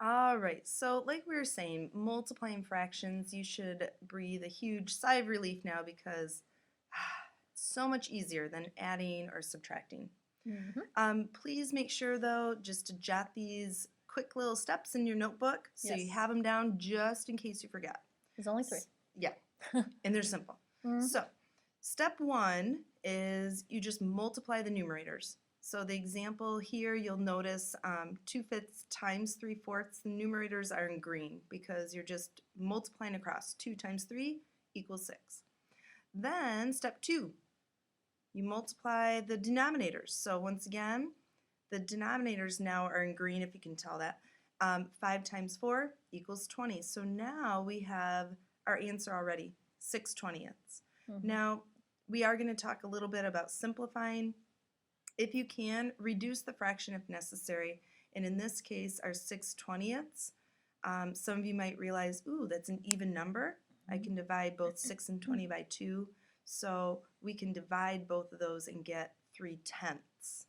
All right, so like we were saying, multiplying fractions, you should breathe a huge sigh of relief now because it's so much easier than adding or subtracting. Mm-hmm. Please make sure though just to jot these quick little steps in your notebook so you Yes. have them down just in case you forget. There's only three. Yeah, and they're simple. Mm-hmm. So, step one is you just multiply the numerators. So the example here, you'll notice 2/5 times 3/4, the numerators are in green because you're just multiplying across. 2 times 3 equals 6. Then step two, you multiply the denominators. So once again, the denominators now are in green if you can tell that. 5 times 4 equals 20. So now we have our answer already, 6/20. Mm-hmm. Now, we are going to talk a little bit about simplifying. If you can, reduce the fraction if necessary. And in this case, our 6/20. Some of you might realize, ooh, that's an even number. I can divide both 6 and 20 by 2. So we can divide both of those and get 3/10.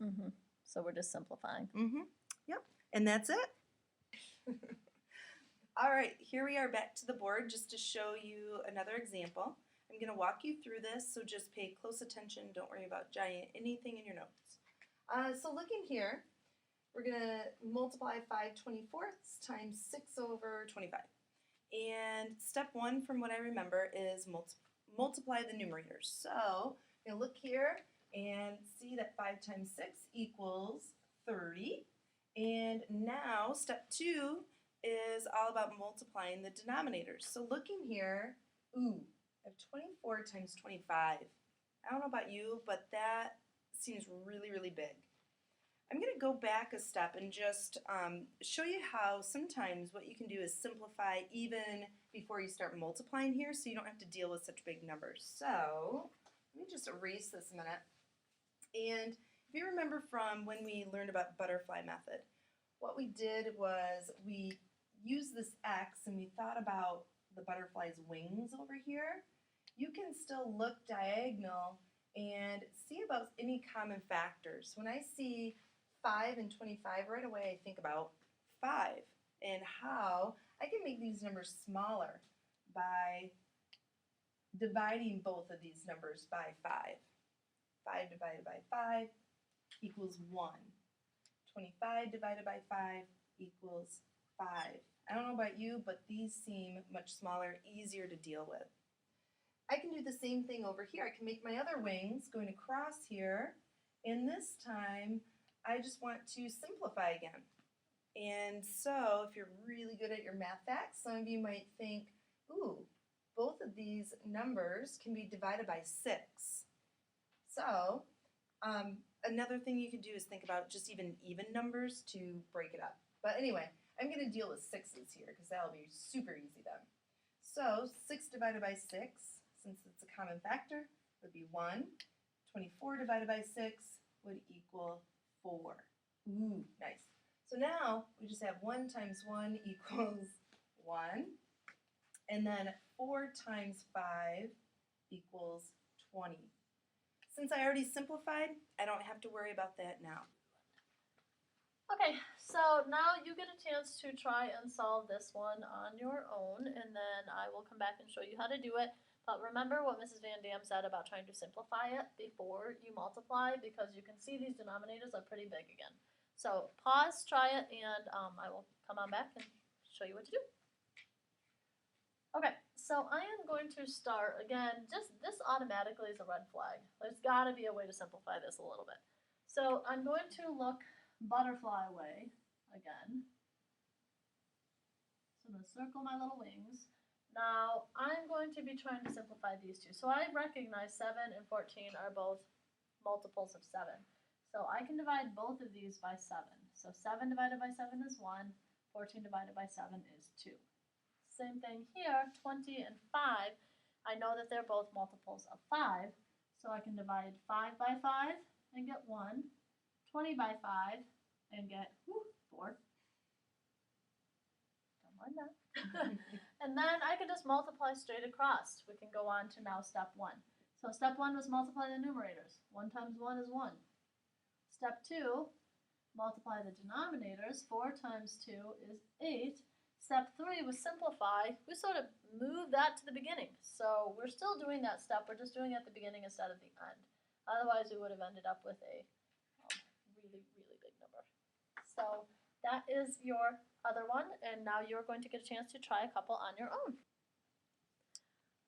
Mm-hmm. So we're just simplifying. Yep. And that's it. All right, here we are back to the board just to show you another example. I'm going to walk you through this, so just pay close attention. Don't worry about jotting anything in your notes. So looking here, we're going to multiply 5/24 times 6/25. And step one, from what I remember, is multiply the numerators. So I'm going to look here and see that 5 times 6 equals 30. And now step two is all about multiplying the denominators. So looking here, ooh, I have 24 times 25. I don't know about you, but that seems really, really big. I'm going to go back a step and just show you how sometimes what you can do is simplify even before you start multiplying here so you don't have to deal with such big numbers. So let me just erase this a minute. And if you remember from when we learned about butterfly method, what we did was we used this X and we thought about the butterfly's wings over here. You can still look diagonal and see about any common factors. When I see 5 and 25, right away I think about 5 and how I can make these numbers smaller by dividing both of these numbers by 5. 5 divided by 5 equals 1. 25 divided by 5 equals 5. I don't know about you, but these seem much smaller, easier to deal with. I can do the same thing over here. I can make my other wings going across here, and this time I just want to simplify again. And so if you're really good at your math facts, some of you might think, ooh, both of these numbers can be divided by 6. So another thing you could do is think about just even numbers to break it up. But anyway, I'm going to deal with 6's here because that'll be super easy then. So 6 divided by 6, since it's a common factor, would be 1. 24 divided by 6 would equal 4. Ooh, nice. So now we just have 1 times 1 equals 1. And then 4 times 5 equals 20. Since I already simplified, I don't have to worry about that now. Okay, so now you get a chance to try and solve this one on your own, and then I will come back and show you how to do it. But remember what Mrs. Van Dam said about trying to simplify it before you multiply, because you can see these denominators are pretty big again. So pause, try it, and I will come on back and show you what to do. Okay, so I am going to start, again, just this automatically is a red flag. There's got to be a way to simplify this a little bit. So I'm going to look butterfly way again. So I'm going to circle my little wings. Now I'm going to be trying to simplify these two. So I recognize 7 and 14 are both multiples of 7. So I can divide both of these by 7. So 7 divided by 7 is 1. 14 divided by 7 is 2. Same thing here, 20 and 5. I know that they're both multiples of 5. So I can divide 5 by 5 and get 1. 20 by 5 and get 4. Don't mind that. And then I can just multiply straight across. We can go on to now step 1. So step 1 was multiply the numerators. 1 times 1 is 1. Step 2, multiply the denominators. 4 times 2 is 8. Step 3 was simplify. We sort of move that to the beginning. So we're still doing that step. We're just doing it at the beginning instead of the end. Otherwise, we would have ended up with a really, really big number. So that is your other one, and now you're going to get a chance to try a couple on your own.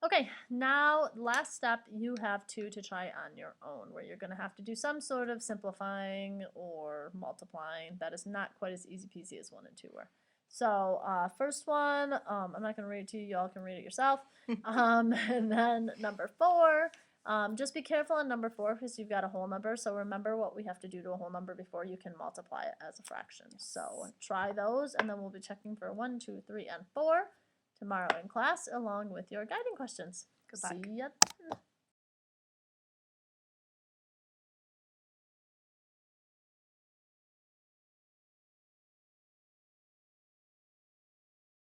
Okay, now last step, you have 2 to try on your own, where you're going to have to do some sort of simplifying or multiplying. That is not quite as easy peasy as 1 and 2 were. So first one, I'm not going to read it to you. Y'all can read it yourself. And then number 4, just be careful on number 4 because you've got a whole number. So remember what we have to do to a whole number before you can multiply it as a fraction. So try those, and then we'll be checking for 1, 2, 3, and 4 tomorrow in class along with your guiding questions. Good luck. See ya then.